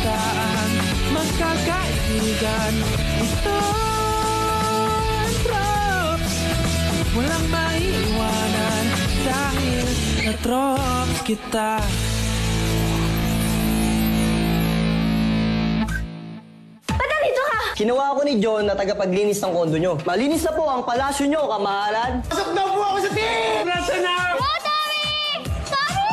kabataan, magkakaibigan. Ito ang Drops, walang maiiwanan dahil na-Drops kita. Kinuha ako ni John na tagapaglinis ng kondo nyo. Malinis na po ang palasyo nyo, kamahalan. Pasok daw po ako sa team! Nasa na! Go, Tommy! Tommy!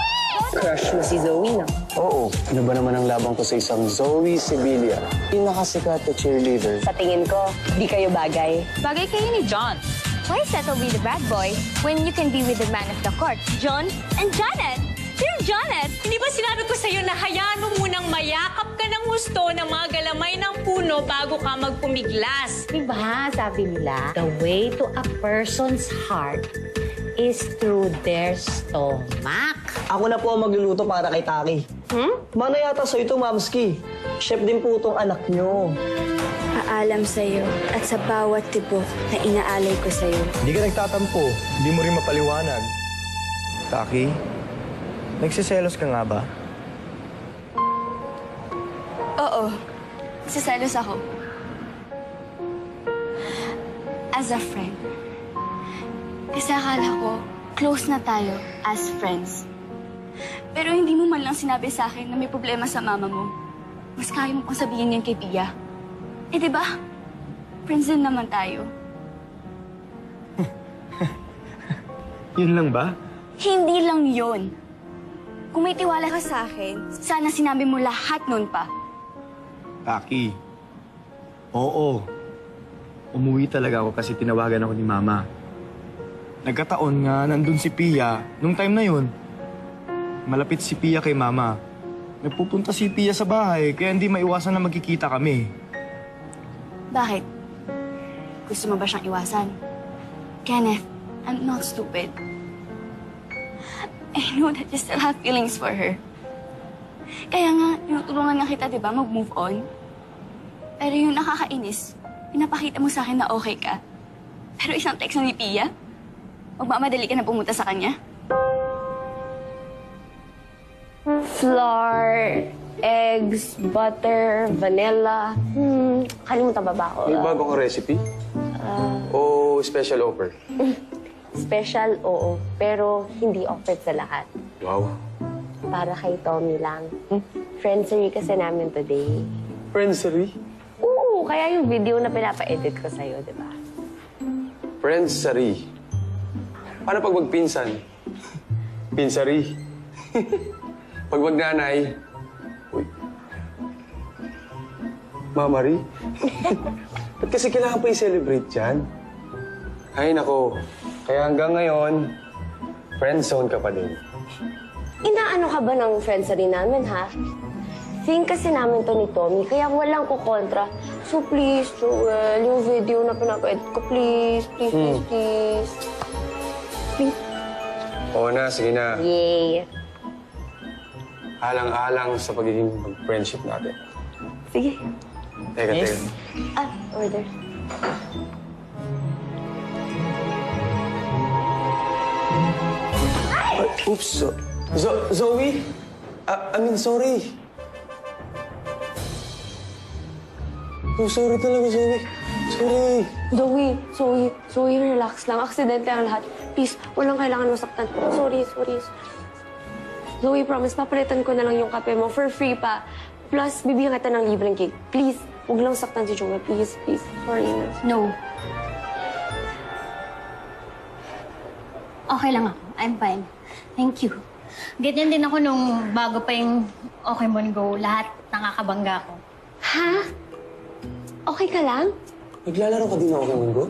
Crush mo si Zoe, no? Oo. Ano ba naman ang labang ko sa isang Zoe Sevilla? Pinakasikat na cheerleader. Sa tingin ko, di kayo bagay. Bagay kayo ni John. Why settle with the bad boy when you can be with the man of the court, John and Janet? Pero Janet, hindi ba sinabi ko sa'yo na hayaan mo munang mayakap ka ng gusto ng mga galamay ng puno bago ka magpumiglas? Diba, sabi nila, the way to a person's heart is through their stomach. Ako na po ang magluluto para kay Taki. Mana yata sa'yo ito, Mamski. Chef din po itong anak nyo. Paalam sa'yo at sa bawat tibok na inaalay ko sa'yo. Hindi ka nagtatampo. Hindi mo rin mapaliwanag. Taki, nagsiselos ka nga ba? Oo, siselos ako. As a friend. Kasi akala ko, close na tayo as friends. Pero hindi mo man lang sinabi sa akin na may problema sa mama mo. Mas kaya mo pang sabihin yan kay Pia. Eh, di ba? Friends din naman tayo. Yun lang ba? Hindi lang yun. Kung may tiwala ka sa akin, sana sinabi mo lahat nun pa. Taki, oo. Umuwi talaga ako kasi tinawagan ako ni Mama. Nagkataon nga, nandun si Pia. Nung time na yun, malapit si Pia kay Mama. Nagpupunta si Pia sa bahay, kaya hindi maiwasan na magkikita kami. Bakit? Gusto mo ba siyang iwasan? Kenneth, I'm not stupid. I know that you still have feelings for her. Kaya nga, tinutulungan nga kita, di ba, mag-move on? Pero yung nakakainis, pinapakita mo sa akin na okay ka. Pero isang text na ni Pia, magmamadali ka na pumunta sa kanya. Flour, eggs, butter, vanilla. Kalimutan ba ako? May bago kang recipe? O special offer? Special, oo. Pero hindi offered sa lahat. Wow. Para kay Tommy lang. Friendsery kasi namin today. Friendsery? Oo, kaya yung video na pinapa-edit ko sa'yo, di ba? Friendsery. Paano pag magpinsan? Pinsari. Pag magnanay, uy. Mamari? Ba't kasi kailangan pa i-celebrate yan? Ay, nako. Kaya hanggang ngayon, friendzone ka pa din. Inaano ka ba ng friendsery namin, ha? Think kasi namin to ni Tommy, kaya walang kukontra. So please, Joel, yung video na pinapa-edit ko, please, please, please, please. Please. Oo na, sige na. Yay. Alang-alang sa pagiging friendship natin. Sige. Teka, Yes. teka. Order. Oops. Zoe? I mean, sorry. Oh, sorry talaga, Zoe. Sorry. Zoe, relax lang. Aksidente ang lahat. Please, walang kailangan masaktan. Sorry. Zoe, promise, papalitan ko na lang yung kape mo for free pa. Plus, bibigyan kita ng libreng cake. Please, huwag lang saktan si Joel. Please. Sorry na. No. Okay lang ako. I'm fine. Thank you. Ganyan din ako nung bago pa yung Pokemon Go. Lahat nakakabangga ko. Ha? Okay ka lang? Naglalaro ka din ako kay Mungo?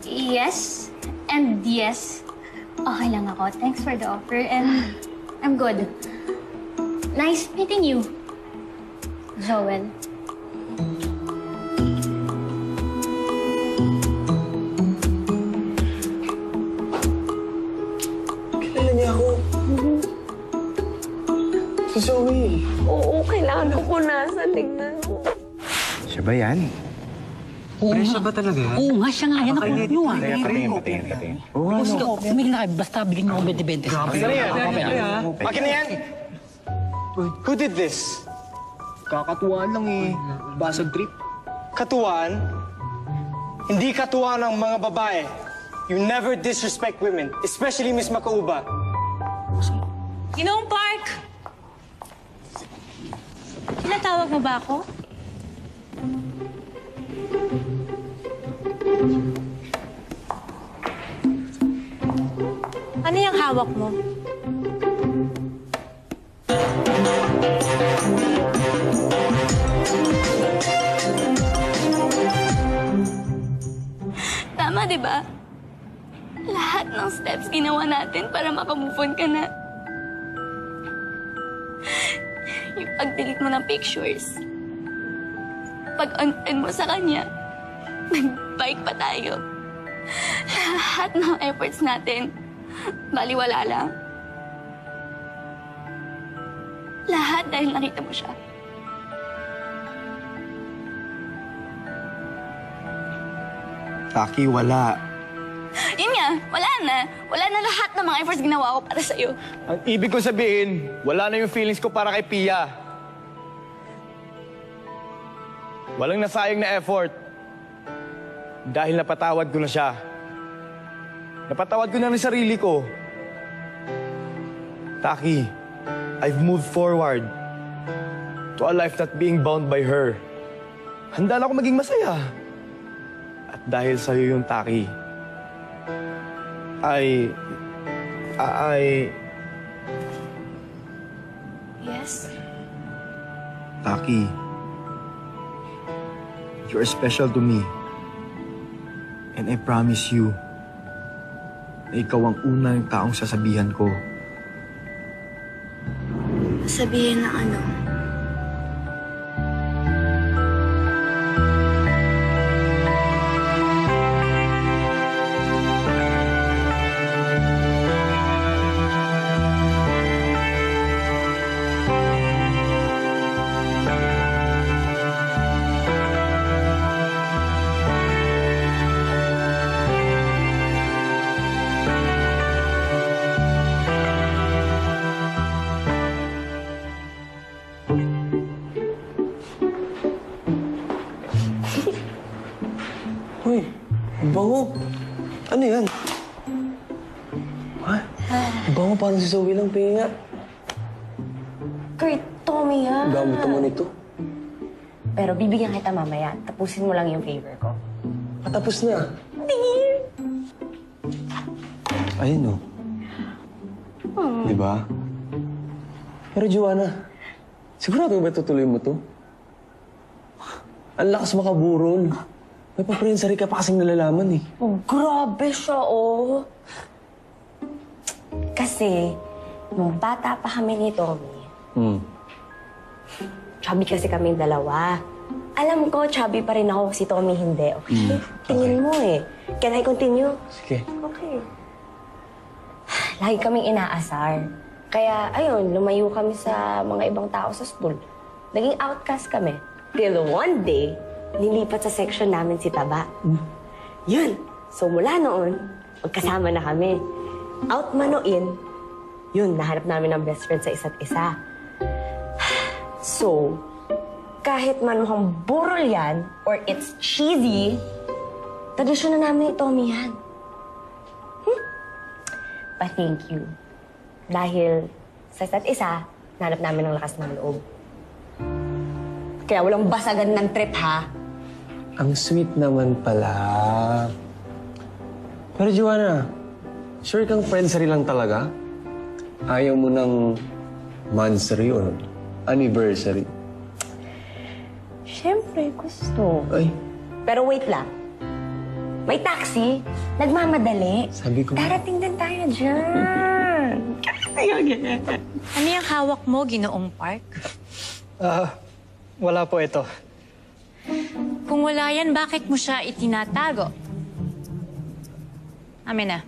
Yes and yes. Okay lang ako. Thanks for the offer and I'm good. Nice meeting you, Joel. Kilala niya ako. Si Zoe. Oo, kailangan ko punasan. Tignan mo. Siya ba yan? Presya ba talaga? Oo nga, siya nga yan. Ako nyo ah. Patingin. Oo, ano? Sumigil na kayo. Basta bigyan mo ako 20-20. Akin na yan! Who did this? Kakatuwaan lang eh. Basag trip. Katuwaan? Hindi katuwaan ng mga babae. You never disrespect women, especially Miss Makauba. Ginoong Park! Tinatawag mo ba ako? Ano yung hawak mo? Tama, di ba? Lahat ng steps ginawa natin para makamove on ka na. Yung pag-delete mo ng pictures. Pag-unfriend mo sa kanya. Nag-bike pa tayo. Lahat ng efforts natin, baliwala lang. Lahat dahil nakita mo siya. Taki, wala. Yun nga, wala na. Wala na lahat ng mga efforts ginawa ko para sa'yo. Ang ibig ko sabihin, wala na yung feelings ko para kay Pia. Walang nasayang na effort. Dahil napatawad ko na siya. Napatawad ko na rin sarili ko. Taki, I've moved forward to a life not being bound by her. Handa na ako maging masaya. At dahil sa'yo yung Taki, Yes? Taki, you're special to me. And I promise you na ikaw ang unang taong sasabihan ko. Sabihin na ano? Uy, ang bango. Ano yan? Ha? Ang bango parang si Zoe lang pinga. Kurt, Tommy, ha? Gamit naman ito. Pero bibigyan kita mamaya. Tapusin mo lang yung favor ko. Patapos na. Ayun, oh. Di ba? Pero Joanna, sigurado ba tutuloy mo to? Ang lakas makaburol. May paprinsari ka pa kasing nalalaman eh. Oh, grabe siya, oh. Kasi, nung bata pa kami ni Tommy, chubby kasi kaming dalawa. Alam ko, chubby pa rin ako, si Tommy hindi. Okay? Tingin mo eh. Can I continue? Sige. Okay. Lagi kaming inaasar. Kaya, ayun, lumayo kami sa mga ibang tao sa school. Naging outcast kami. Till one day, nilipat sa section namin si Taba. Yun. So mula noon, magkasama na kami. Out man o in, yun, nahanap namin ng best friend sa isa't isa. So, kahit man mukhang burol yan, or it's cheesy, tradisyon na namin ni Tommy yan. But thank you. Dahil sa isa't isa, nahanap namin ng lakas ng loob. Kaya walang basagan ng trip, ha? Ang sweet naman pala. Pero Joanna, sure kang friendsary lang talaga? Ayaw mo ng monthsary or anniversary? Siyempre, gusto. Ay, Pero wait lang. May taxi. Nagmamadali. sabi ko. Darating din tayo dyan. Ano yung hawak mo, Ginoong Park? Wala po ito. Kung wala yan, bakit mo siya itinatago? Amin na.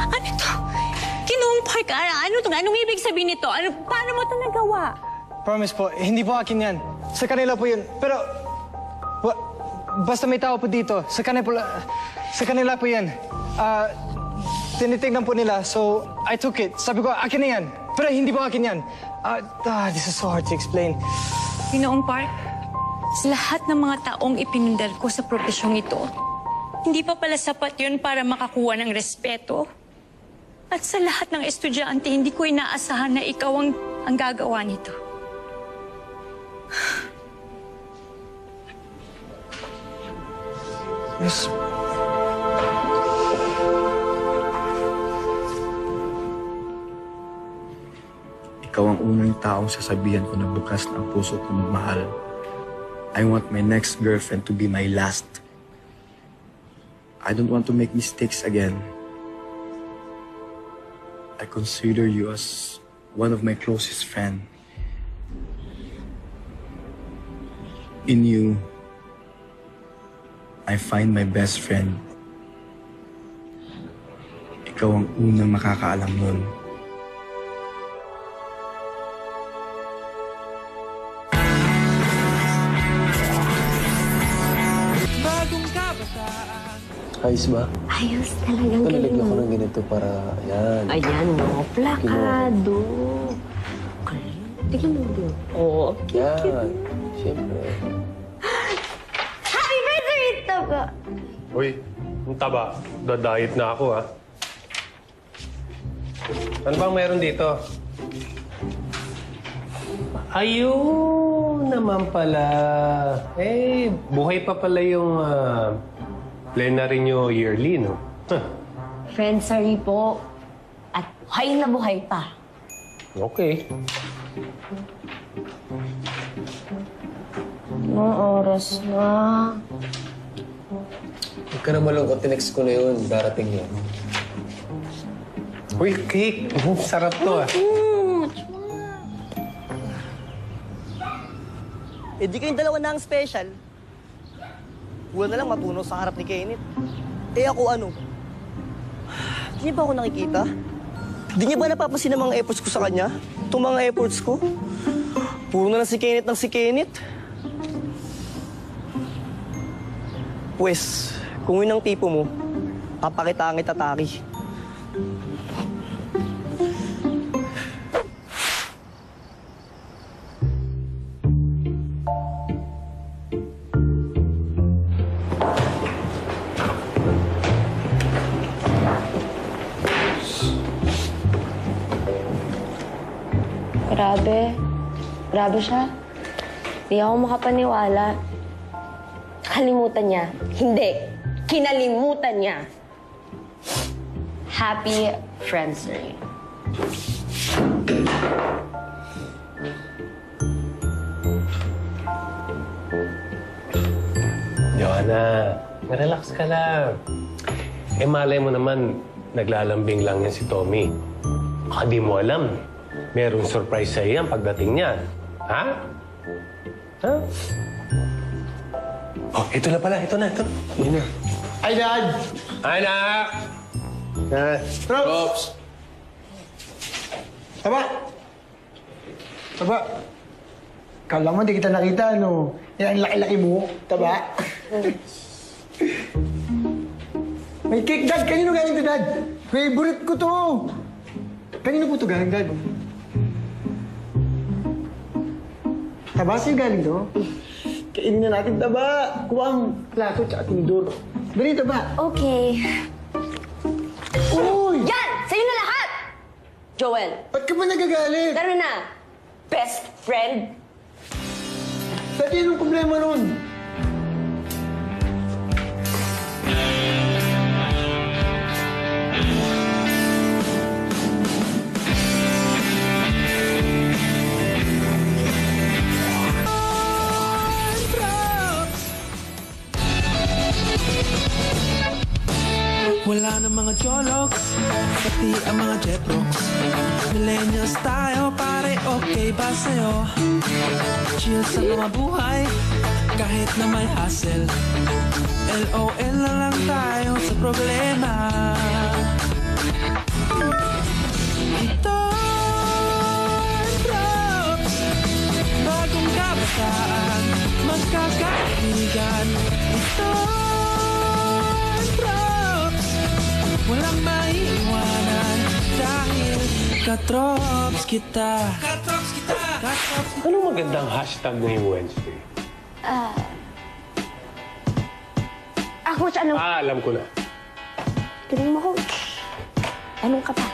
Ano to? Ginoong Park, ano to? Anong ibig sabihin nito? Paano mo to nagawa? Promise po, hindi po akin yan. Sa kanila po yun. Pero, basta may tao po dito. Sa kanila po yan. tinitingnan po nila, so I took it. Sabi ko, akin na yan. Pero hindi po akin yan. This is so hard to explain. Ginoong Park, sa lahat ng mga taong ipinundar ko sa profesyong ito, hindi pa pala sapat yun para makakuha ng respeto. At sa lahat ng estudyante, hindi ko inaasahan na ikaw ang gagawa nito. Miss... Ikaw ang unang taong sasabihan ko na bukas na ang puso ko magmahal. I want my next girlfriend to be my last. I don't want to make mistakes again. I consider you as one of my closest friends. In you, I find my best friend. Ikaw ang unang makakaalam nun. Bagong kabataan. Ayos ba? Ayos, talagang galing Nalagyan ko mo. ng ganito para, yan. Ayan, no? Plakado. Tignan mo din. Oo, Yan. Siyempre. Happy birthday, Taba! Uy, ang taba. Da-diet na ako, ha? Ano bang meron dito? Ayun naman pala. Eh, buhay pa pala yung plenary nyo yearly, no? Huh. Friendsary po. At buhay na buhay pa. Okay. Anong oras na? Huwag ka na malungkot. Tinext ko na yun. Darating yun. Uy, cake! Sarap to, ah. Eh di kayong dalawa na ang special. Wala na lang matunaw sa harap ni Kenneth. Eh ako ano? Di niya ba ako nakikita? Di niya ba napapansin ang mga efforts ko sa kanya? Itong mga efforts ko? Puro na lang si Kenneth ng si Kenneth. Pwes, kung yun ang tipo mo, papakita ang itataki. Grabe. Grabe siya. Di ako makapaniwala. Kalimutan niya. Hindi. Kinalimutan niya. Happy Friendsary. Joanna, relax ka lang. Eh, malay mo naman, naglalambing lang yan si Tommy. Baka di mo alam, merong surprise sa iyan pagdating niya. Ha? Ha? Oh, ito na pala. Ito na. Yun na. Ay, Dad! Hi, anak! Props! Taba! Taba! Kala mo, di kita nakita, ano? Yan, ang laki-laki mo. Taba! May cake, Dad! Kanino galing to, Dad? Favorite ko to! Kanino po to galing, Dad? Taba, sa'yo galing to? Kainin na natin, Taba! Kuha ang plato tsaka tinidor. Dali, Taba! Okay. Uy! Yan! Sa'yo na lahat! Joel, Ba't ka ba nagagalit? tara na. Best friend. Dati, anong problema nun? Wala na mga jologs, pati ang mga jetrocks. Millennials tayo, pare, okay ba sa'yo? Chill sa mga buhay, kahit na may hassle. LOL na lang tayo sa problema. Ito ang Drops, bagong kabataan, magkakaibigan. Ito ang Drops, walang maiiwan. Katrops kita. Anong magandang hashtag ngayong Wednesday? Coach, alam... Alam ko na. Galing mo, Coach. Anong ka pa?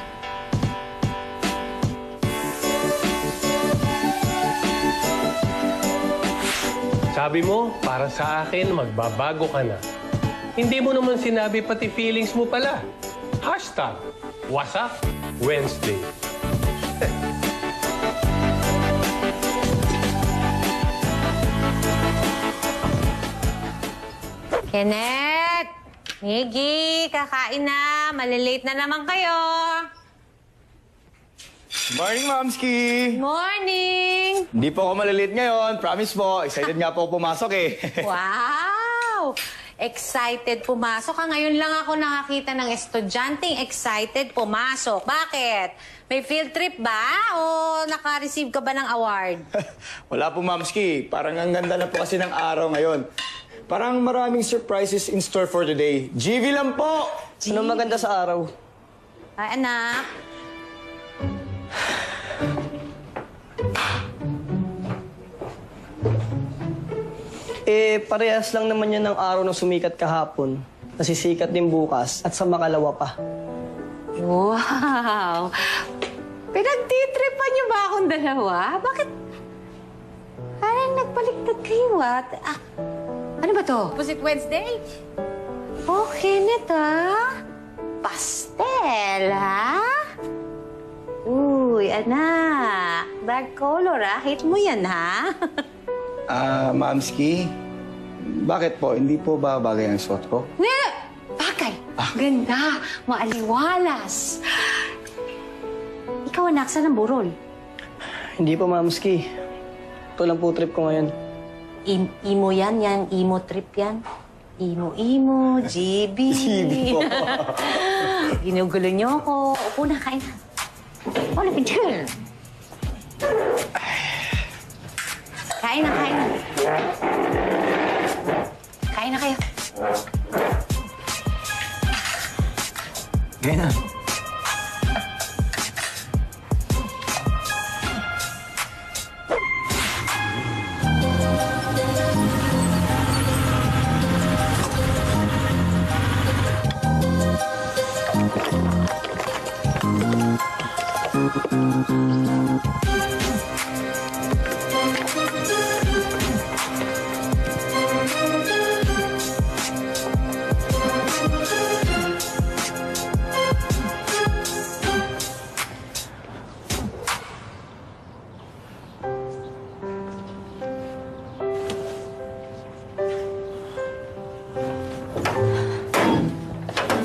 Sabi mo, para sa akin, magbabago ka na. Hindi mo naman sinabi pati feelings mo pala. Hashtag, Wasak Wednesday. Kenneth! Miggy, kakain na. Malilate na naman kayo. Morning, Momski! Morning! Hindi po ako malilate ngayon. Promise po. Excited nga po ako pumasok eh. Wow! Excited pumasok ka. Ngayon lang ako nakakita ng estudyanteng excited pumasok. Bakit? May field trip ba? O naka-receive ka ba ng award? Wala po, Momski. Parang ang ganda na po kasi ng araw ngayon. Parang maraming surprises in store for today. GV lang po! Anong maganda sa araw? Ay, anak. Parehas lang naman yan ng araw na sumikat kahapon. Nasisikat din bukas at sa makalawa pa. Wow! Pinagtitripan niyo ba akong dalawa? Bakit? Parang nagbaliktad kayo, ano ba to? Was it Wednesday? Okay na to. Pastel, ha? Uy, anak. Dark color, ha? Hate mo yan, ha? Mamski, bakit po? Hindi po ba bagay ang suot ko? Bagay. Ganda. Maaliwalas. Ikaw, anak, saan ang burol? Hindi po, Mamski. Ito lang po trip ko ngayon. Imo yan, imo trip yan. Imo, GB. GB po. Ginugulo niyo ako. Upo na, kain na. Wala ka dyan. Kain na. Kain na kayo. Ngayon na.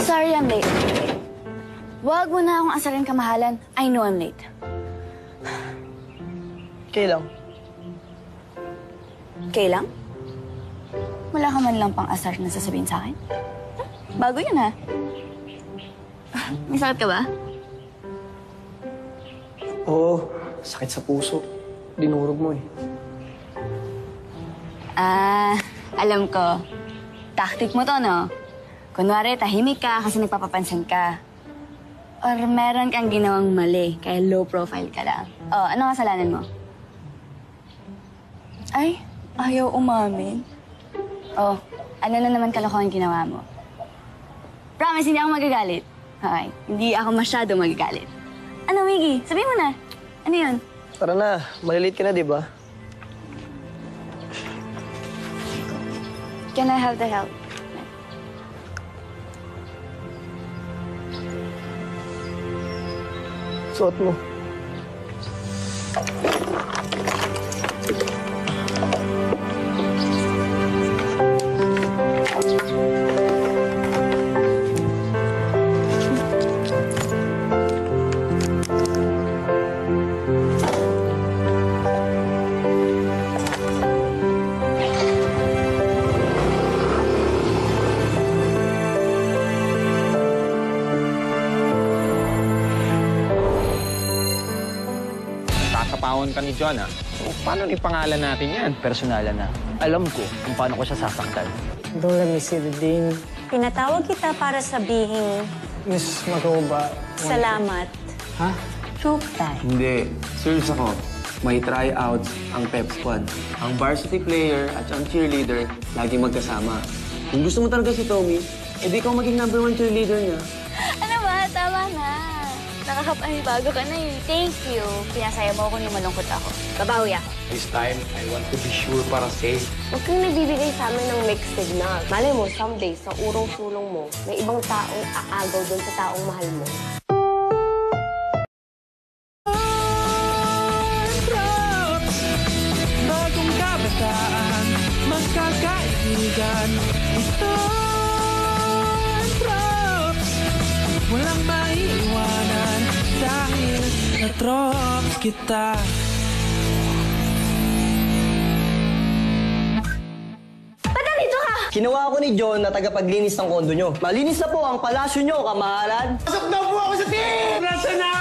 Sorry, I'm late. Wag mo na akong asarin kamahalan. I know I'm late. Kailang? Kailang? Wala ka man lang pang asar na sasabihin sa akin? Bago yun, ha? May sakit ka ba? Oo, sakit sa puso. Dinurog mo eh. Alam ko. Tactic mo to, no? Kunwari, tahimik ka kasi nagpapapansin ka. Or meron kang ginawang mali, kaya low profile ka lang. Oh, ano kasalanan mo? Ay, ayaw umamin. Oh, ano na naman kalokohan ginawa mo? Promise, hindi ako magagalit. Okay, hindi ako masyado magagalit. Ano, Miggy? Sabihin mo na. Ano yun? Tara na, malilate ka na, di ba? Can I have the help? Suot mo. Sasapawan ka ni John, ha? So, paano ipangalan natin yan? Personalan na. Alam ko kung paano ko siya sasaktan. Dora Miss Iridine. Pinatawag kita para sabihin Miss Maroba. salamat. Ha? Joke tayo. Hindi. Serious ako. May tryouts ang pep squad. Ang varsity player at ang cheerleader laging magkasama. Kung gusto mo talaga si Tommy, edi ikaw maging #1 cheerleader niya. Ano ba? Tama na. Nakakapanibago ka na eh. Thank you. Pinasaya mo ako nung malungkot ako. Babawi ako. This time, I want to be sure para safe. Huwag kang nagbibigay sa amin ng mixed signal. Malay mo, someday, sa urong-sulong mo, may ibang taong aagaw doon sa taong mahal mo. Bagong kabataan, magkakaibigan. Ito ang Trops. Walang maiiwanan dahil na-Trops kita. Ba't nandito ka? Kinuha ako ni John na tagapaglinis ng kondo nyo. Malinis na po ang palasyo nyo, kamahalan. Pasok na po ako sa team! Nasa na!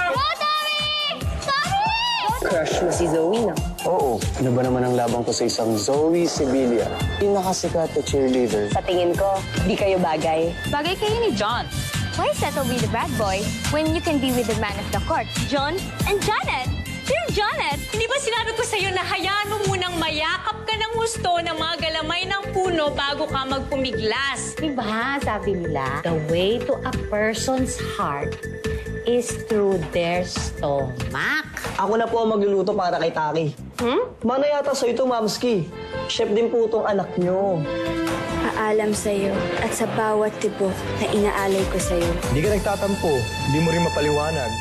Crush mo si Zoe, no? Oo. Ano ba naman ang labang ko sa isang Zoe Sibilia? Pinakasikat na cheerleader. Sa tingin ko, di kayo bagay. Bagay kayo ni John. Why settle with the bad boy when you can be with the man of the court, John and Janet? Pero Janet, hindi ba sinabi ko sa'yo na hayaan mo munang mayakap ka ng gusto ng mga galamay ng puno bago ka magpumiglas? Diba, sabi nila, the way to a person's heart is through their stomach. Ako na po ang magluluto para kay Taki. Mana yata sa'yo ito, Mamski. Chef din po itong anak nyo. Paalam sa'yo at sa bawat tibok na inaalay ko sa'yo. Hindi ka nagtatampo. Hindi mo rin mapaliwanag.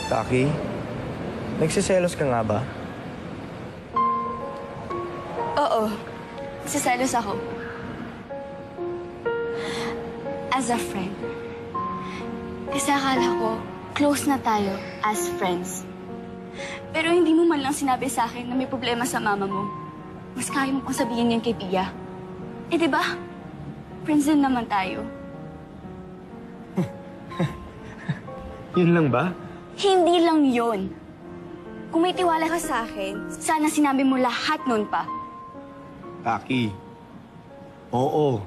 Taki, nagsiselos ka nga ba? Oo, siselos ako. As a friend. Kasi akala ko, close na tayo as friends. Pero hindi mo man lang sinabi sa akin na may problema sa mama mo. Mas kaya mo pang sabihin yan kay Pia. Eh, di ba? Friends din naman tayo. Yun lang ba? Hindi lang yun. Kung may tiwala ka sa akin, sana sinabi mo lahat nun pa. Taki, oo.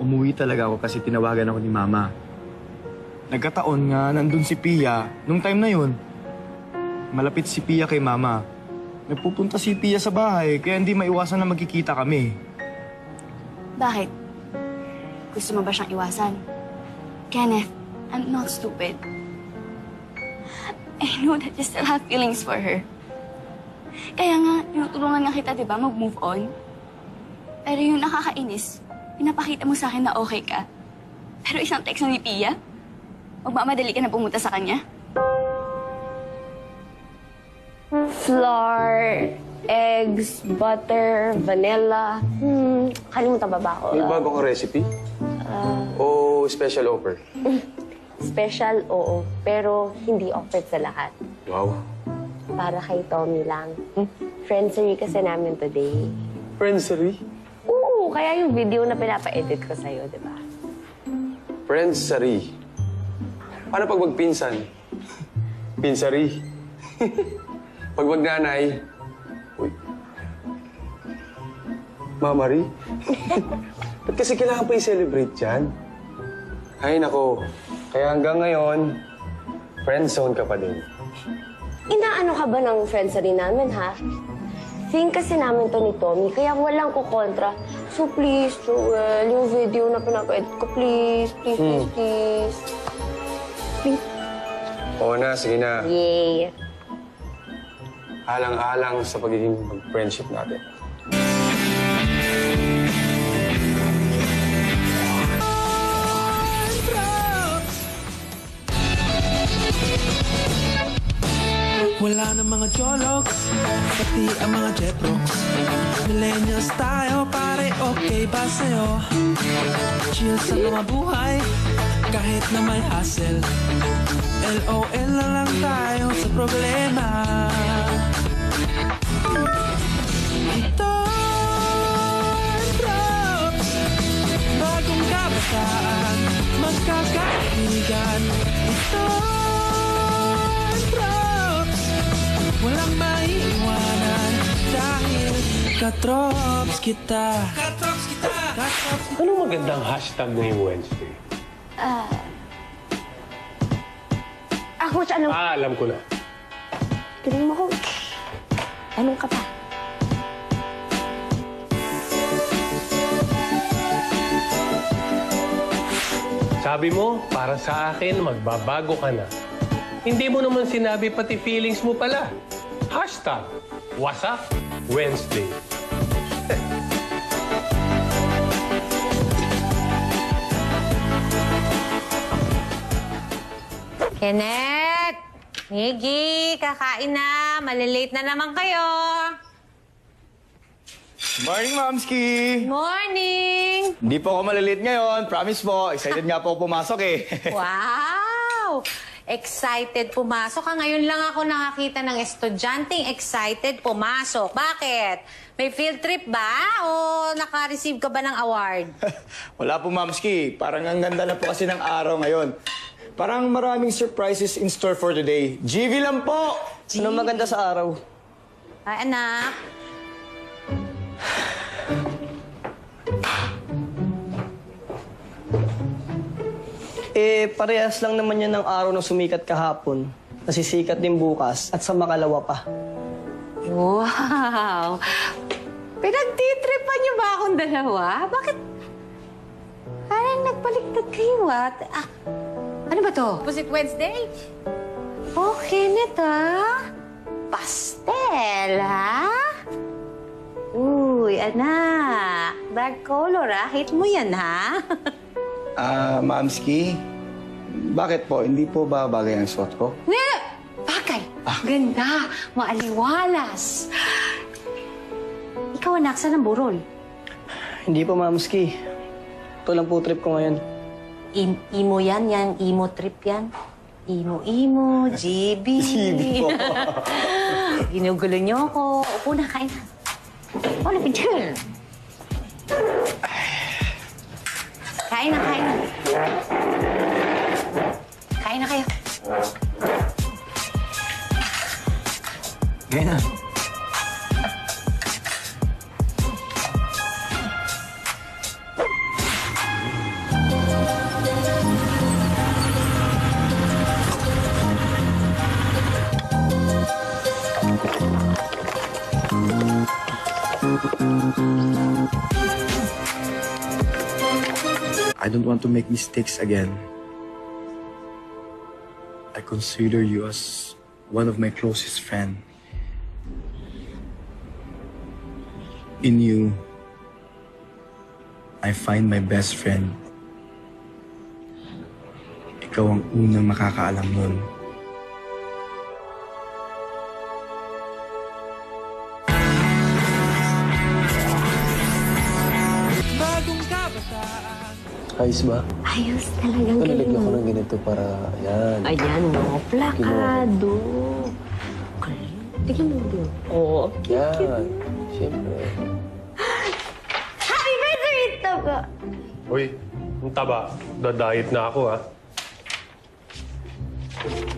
Umuwi talaga ako kasi tinawagan ako ni Mama. Nagkataon nga, nandun si Pia. Nung time na yun, malapit si Pia kay Mama. Nagpupunta si Pia sa bahay, kaya hindi maiwasan na magkikita kami. Bakit? Gusto mo ba siyang iwasan? Kenneth, I'm not stupid. I know that you still have feelings for her. Kaya nga, tinutulungan nga kita, di ba, mag-move on? Pero yung nakakainis, pinapakita mo sa akin na okay ka. Pero isang text ni Pia, magmamadali ka na pumunta sa kanya? Flour, eggs, butter, vanilla. Kalimutan ba ba ako? May bago kang recipe? O special offer? Special, oo. Pero hindi offered sa lahat. Wow. Para kay Tommy lang. Friendsery kasi namin today. Friendsery? Oo, kaya yung video na pinapa-edit ko sa'yo, di ba? Friendsery. Paano pag magpinsan? Pinsari. Pag magnanay, uy. Mamari? Ba't kasi kailangan pa i-celebrate yan? Ay, nako. Kaya hanggang ngayon, friendzone ka pa din. Inaano ka ba ng friendsery namin, ha? Think kasi namin to ni Tommy, kaya walang kukontra. So please, Joel, yung video na pinapa-edit ko, please, please, please, please. Please. Oo na, sige na. Yay. Alang-alang sa pagiging mag-friendship natin. Wala na mga jologs, pati ang mga jeprox. Millennials tayo, pare, okay ba sa'yo? Chill sa mga buhay, kahit na may hassle. LOL na lang tayo sa problema. Ito ang Trops, bagong kabataan, magkakaibigan. Ito ang Trops, walang maiiwanan dahil ka-Trops kita. Ka-Trops kita! Ka-Trops kita! Anong magandang hashtag ngayong Wednesday? Coach, alam. Alam ko na. Galing mo, Coach. Anong ka pa? Sabi mo, para sa akin, magbabago ka na. Hindi mo naman sinabi pati feelings mo pala. Hashtag, WhatsApp Wednesday. Kenneth! Miggy, kakain na. Malilate na naman kayo. Morning, Mamski! Morning! Hindi po ako malilate ngayon. Promise po. Excited nga po ako pumasok eh. Wow! Excited pumasok ka. Ngayon lang ako nakakita ng estudyanteng excited pumasok. Bakit? May field trip ba? O naka-receive ka ba ng award? Wala po, Mamski. Parang ang ganda na po kasi ng araw ngayon. Parang maraming surprises in store for today. GV lang po! Ano maganda sa araw? Ay, anak. Parehas lang naman yan ng araw na sumikat kahapon. Nasisikat din bukas at sa makalawa pa. Wow! Pinagtitripan niyo ba akong dalawa? Bakit? Parang nagpaliktad kayo, ano ba to? Pusit Wednesday? Oh, Kenneth, Pastel, ha? Uy, anak. Dark color, Hate mo yan, ha? Mamski, bakit po? Hindi po ba bagay ang suot ko? Bagay. Ganda. Maaliwalas. Ikaw, anak, saan ang burol? Hindi pa, Mamski. Ito lang po trip ko ngayon. Imo yan, imo trip yan. Imo, GB. GB po. Ginugulo niyo ako. Upo na, kain na. Oh, napidyan. Kain na. Kain na kayo. Ngayon na. I don't want to make mistakes again. I consider you as one of my closest friends. In you, I find my best friend. Ikaw ang unang makakaalam nun. Bagong kabataan. Ayos ba? Ayos talagang galing Nalagyan ko mo. ng ganito para, ayan. Ayan, no. Plakado. Tignan mo din. Oo. Yan. Siyempre. Happy birthday, Togo! Uy, ang taba. Dadayit na ako, ha?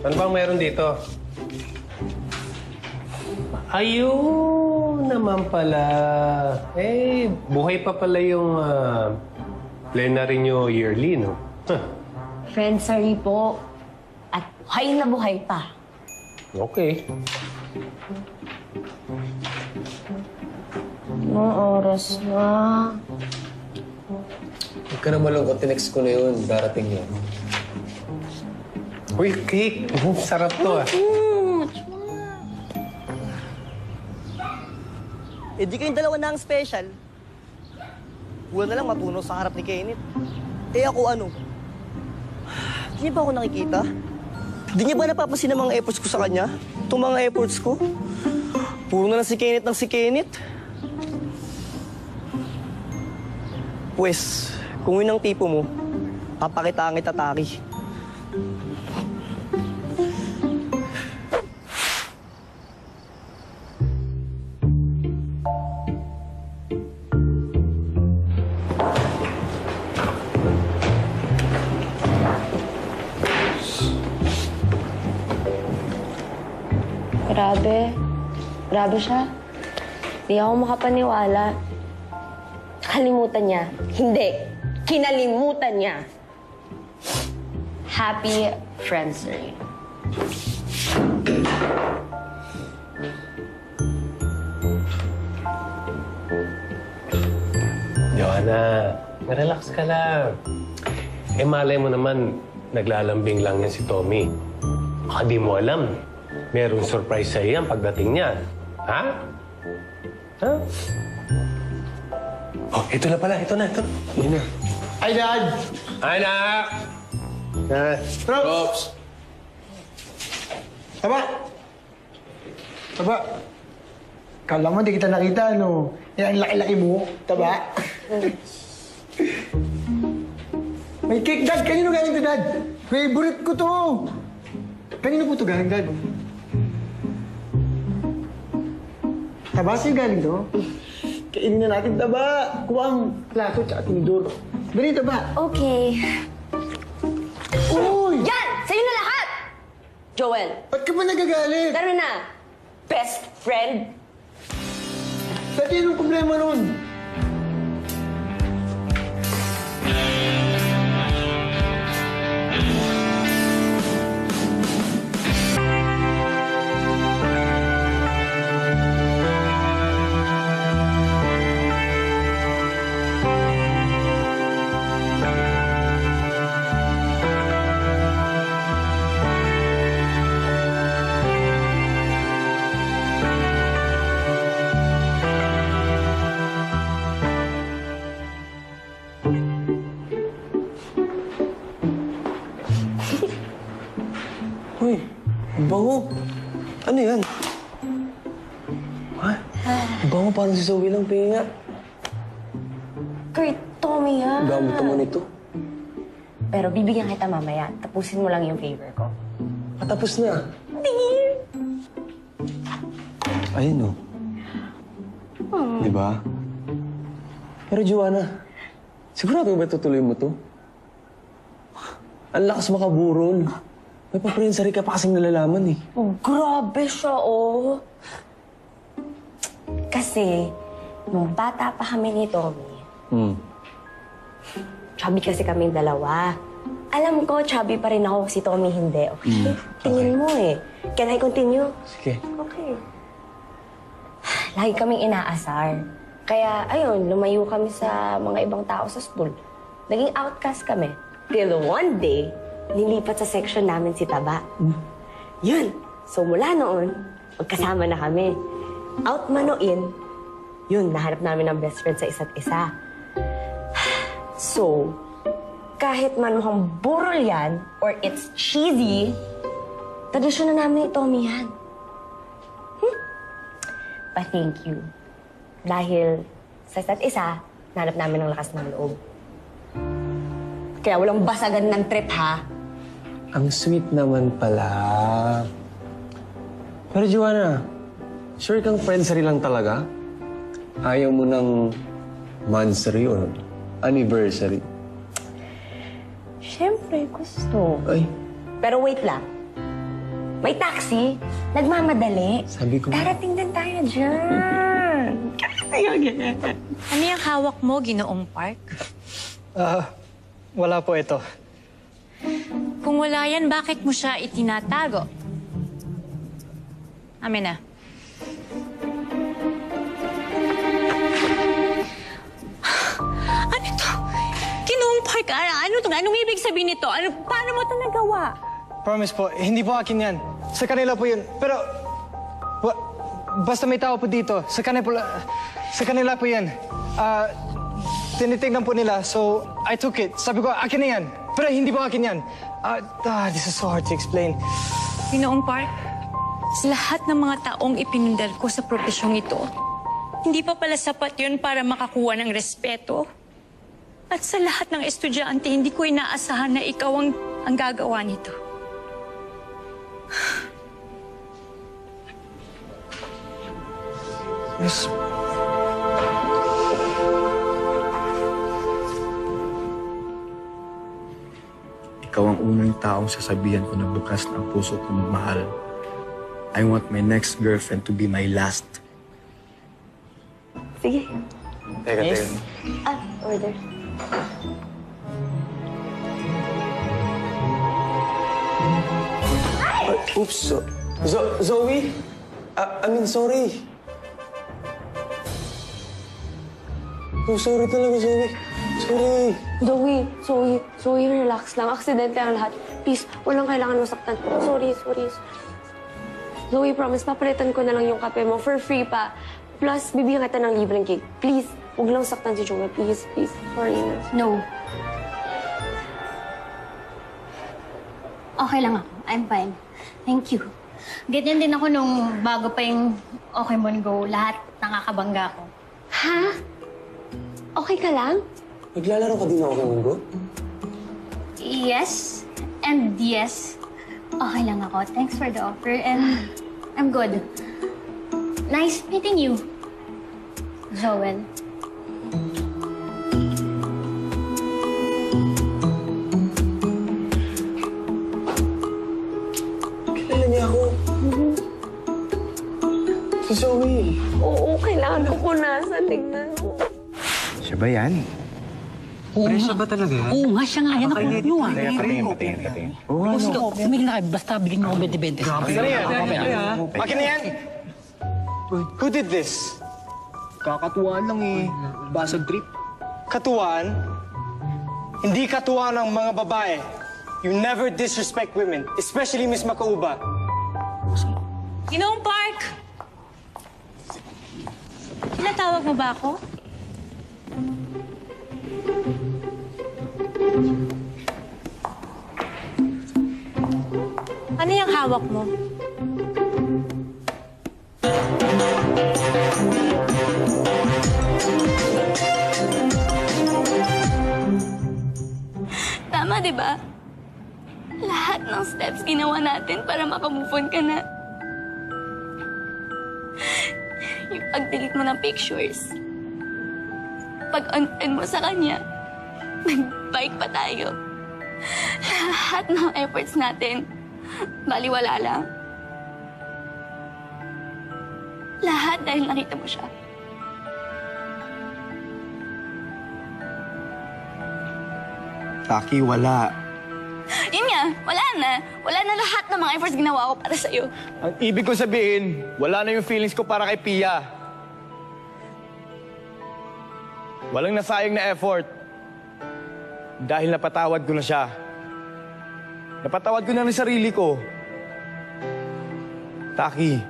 Ano bang meron dito? Ayun naman pala. Buhay pa pala yung plenary nyo yearly, no? Friendsary po. At buhay na buhay pa. Okay. Anong oras na? Huwag ka na malungkot. Tinext ko na yun. Darating yun. Uy, cake! Sarap to, Di kayong dalawa na ang special. Wala na lang matunaw sa harap ni Kenneth. Ako ano? Di niya ba ako nakikita? Di niya ba napapansin ang mga efforts ko sa kanya? Itong mga efforts ko? Puro na lang si Kenneth ng si Kenneth. Pwes, kung yun ang tipo mo, papakitaan kita, Taki. Grabe siya. Di ako makapaniwala. Kalimutan niya. Hindi. Kinalimutan niya. Happy Friendsday. Joanna, relax ka lang. Malay mo naman, naglalambing lang yan si Tommy. Baka di mo alam, merong surprise sa'yo yan pagdating niya. Ha? Ha? Oh, ito na pala. Ito na. Yun na. Hi, Dad! Hi, Nak! Props! Taba! Taba! Kala mo, di kita nakita, ano? Yan, ang laki-laki mo. Taba! May cake, Dad! Kanino galing to, Dad? Favorite ko to! Kanino po to galing, Dad? Taba, sa'yo galing to? Kainin na natin, Taba! Kuha ang plato tsaka tinidor. Dali, Taba! Okay. Uy! Yan! Sa'yo na lahat! Joel! Ba't ka ba nagagalit? Tara na! Best friend! Dati, anong problema nun? Uy, ang bango. Ano yan? Ha? Ang bango parang si Zoe lang pinga. Kurt, Tommy yan. Gamit naman ito. Pero bibigyan kita mamaya. Tapusin mo lang yung favor ko. Patapos na. Tingin! Ayun, oh. Di ba? Pero Joanna, sigurado ba tutuloy mo to? Ang lakas makaburol. May paprinsari ka pa kasing nalalaman eh. Oh, grabe siya, oh. Kasi, nung bata pa kami ni Tommy, chubby kasi kami dalawa. Alam ko, chubby pa rin ako, si Tommy hindi. Okay? Tingin mo eh. Can I continue? Sige. Okay. Lagi kaming inaasar. Kaya, ayun, lumayo kami sa mga ibang tao sa school. Naging outcast kami. Till one day, nilipat sa section namin si Taba. Yun. So mula noon, magkasama na kami. Out man o in, yun, nahanap namin ng best friend sa isa't isa. So, kahit man mukhang burol yan, or it's cheesy, tradisyon na namin ni Tommy yan. But thank you. Dahil sa isa't isa, nahanap namin ng lakas ng loob. Kaya walang basagan ng trip, ha? Ang sweet naman pala. Pero Joanna, sure kang friendsary lang talaga? Ayaw mo ng monthsary or anniversary? Siyempre, gusto. Ay. Pero wait lang. May taxi. Nagmamadali. Sabi ko. Darating din tayo dyan. Ano yung hawak mo, Ginoong Park? Wala po ito. Kung wala yan, bakit mo siya itinatago? Amin na. Ano to? Ginoong Park, ano to? Anong ibig sabihin nito? Paano mo ito nagawa? Promise po, hindi po akin yan. Sa kanila po yun. Pero, basta may tao po dito. Sa kanila po yan. Tinitignan po nila, so I took it. Sabi ko, akin na yan. Pero hindi po akin yan. This is so hard to explain. Ginoong Park, sa lahat ng mga taong ipinundal ko sa profesyong ito, hindi pa pala sapat yun para makakuha ng respeto. At sa lahat ng estudyante, hindi ko inaasahan na ikaw ang gagawa nito. Yes. Ikaw ang unang taong sasabihan ko na bukas na ang puso ko magmahal. I want my next girlfriend to be my last. Sige. Teka. Order. Oops, Zoe? I mean, sorry. Oh, sorry talaga, Zoe. Sorry. Zoe, relax lang. Aksidente ang lahat. Please, walang kailangan masaktan. Sorry. Zoe, promise, papalitan ko na lang yung kape mo for free pa. Plus, bibigyan kita ng libreng cake. Please, huwag lang saktan si Joel. Please. Sorry na. No. Okay lang ako. I'm fine. Thank you. Ganyan din ako nung bago pa yung Okemon Go. Lahat nakakabangga ko. Ha? Okay ka lang? Naglalaro ka din ako kay Mungo? Yes and yes. Okay lang ako. Thanks for the offer and I'm good. Nice meeting you, Joel. Kilala niya ako. Si Zoe. Oo, kailangan ko punasan. Tignan mo. Siya ba yan? Siya ba talaga yan? Oo nga, siya nga yan. Ako yun. Patingin. Oo nga, Sige, tumigil na kayo. Basta bigyan mo ako 20-20. Akin na yan. Akin na yan. Who did this? Kakatuwaan lang eh. Basag trip. Katuwaan? Hindi katuwaan ng mga babae. You never disrespect women, especially Miss Makauba. Ginoong Park! Tinatawag mo ba ako? Ano yung hawak mo? Tama, di ba? Lahat ng steps ginawa natin para makamove on ka na. Yung pag-delete mo ng pictures. Pag-unfriend mo sa kanya. Nag-bike pa tayo. Lahat ng efforts natin, baliwala lang. Lahat dahil nakita mo siya. Taki, wala. Yun nga, wala na. Wala na lahat ng mga efforts ginawa ko para sa'yo. Ang ibig ko sabihin, wala na yung feelings ko para kay Pia. Walang nasayang na effort. Dahil napatawad ko na siya. Napatawad ko na rin sarili ko. Taki,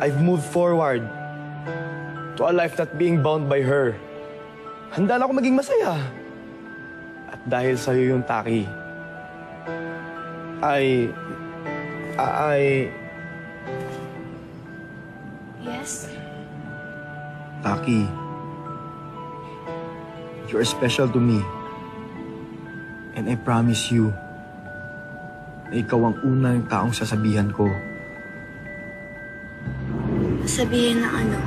I've moved forward to a life not being bound by her. Handa na ako maging masaya. At dahil sa'yo yung Taki, Yes? Taki, you're special to me. And I promise you na ikaw ang unang taong sasabihan ko. Sabihin na ano?